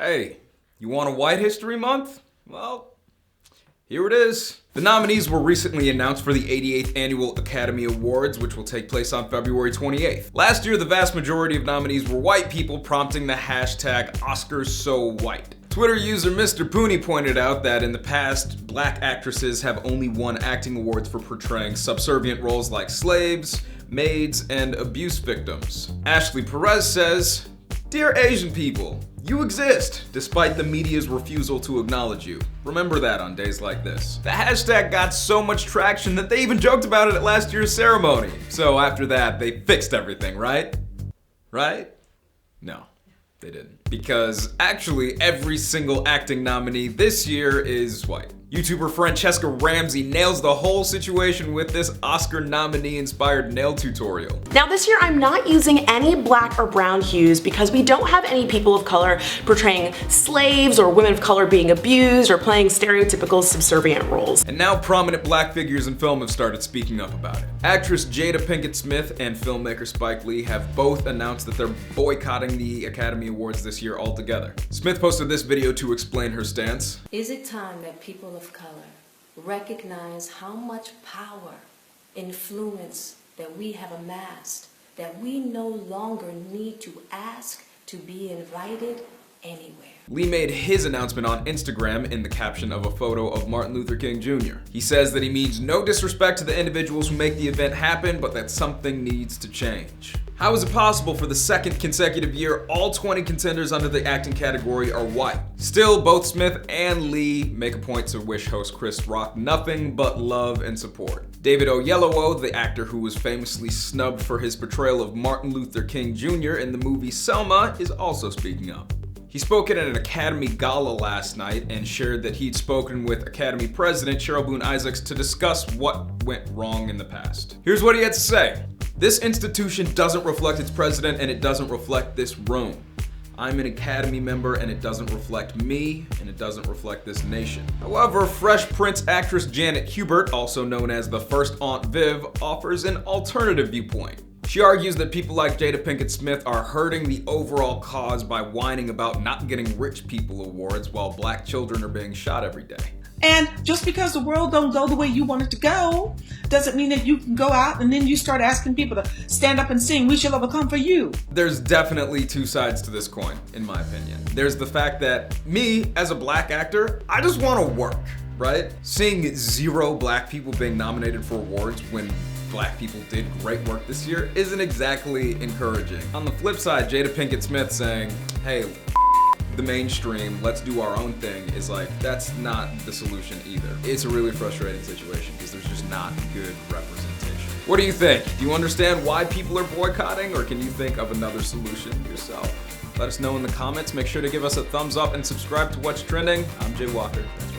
Hey, you want a White History Month? Well, here it is. The nominees were recently announced for the 88th Annual Academy Awards, which will take place on February 28th. Last year, the vast majority of nominees were white people, prompting the hashtag #OscarsSoWhite. Twitter user Mr. Pooney pointed out that in the past, black actresses have only won acting awards for portraying subservient roles like slaves, maids, and abuse victims. Ashley Perez says, "Dear Asian people, you exist, despite the media's refusal to acknowledge you. Remember that on days like this." The hashtag got so much traction that they even joked about it at last year's ceremony. So after that, they fixed everything, right? Right? No, they didn't. Because actually, every single acting nominee this year is white. YouTuber Francesca Ramsey nails the whole situation with this Oscar nominee-inspired nail tutorial. Now this year I'm not using any black or brown hues because we don't have any people of color portraying slaves or women of color being abused or playing stereotypical subservient roles. And now prominent black figures in film have started speaking up about it. Actress Jada Pinkett Smith and filmmaker Spike Lee have both announced that they're boycotting the Academy Awards this year altogether. Smith posted this video to explain her stance. Is it time that people of color recognize how much power, influence that we have amassed, that we no longer need to ask to be invited anywhere? Lee made his announcement on Instagram in the caption of a photo of Martin Luther King Jr. He says that he means no disrespect to the individuals who make the event happen, but that something needs to change. How is it possible for the second consecutive year all 20 contenders under the acting category are white? Still, both Smith and Lee make a point to wish host Chris Rock nothing but love and support. David Oyelowo, the actor who was famously snubbed for his portrayal of Martin Luther King Jr. in the movie Selma, is also speaking up. He spoke at an Academy Gala last night and shared that he'd spoken with Academy President Cheryl Boone Isaacs to discuss what went wrong in the past. Here's what he had to say. "This institution doesn't reflect its president and it doesn't reflect this room. I'm an Academy member and it doesn't reflect me and it doesn't reflect this nation." However, Fresh Prince actress Janet Hubert, also known as the first Aunt Viv, offers an alternative viewpoint. She argues that people like Jada Pinkett Smith are hurting the overall cause by whining about not getting rich people awards while black children are being shot every day. And just because the world don't go the way you want it to go, doesn't mean that you can go out and then you start asking people to stand up and sing "We Shall Overcome" for you. There's definitely two sides to this coin, in my opinion. There's the fact that me, as a black actor, I just want to work, right? Seeing 0 black people being nominated for awards when black people did great work this year isn't exactly encouraging. On the flip side, Jada Pinkett Smith saying, "Hey, the mainstream, let's do our own thing," is like, that's not the solution either. It's a really frustrating situation because there's just not good representation. What do you think? Do you understand why people are boycotting, or can you think of another solution yourself? Let us know in the comments. Make sure to give us a thumbs up and subscribe to What's Trending. I'm Jay Walker. Thanks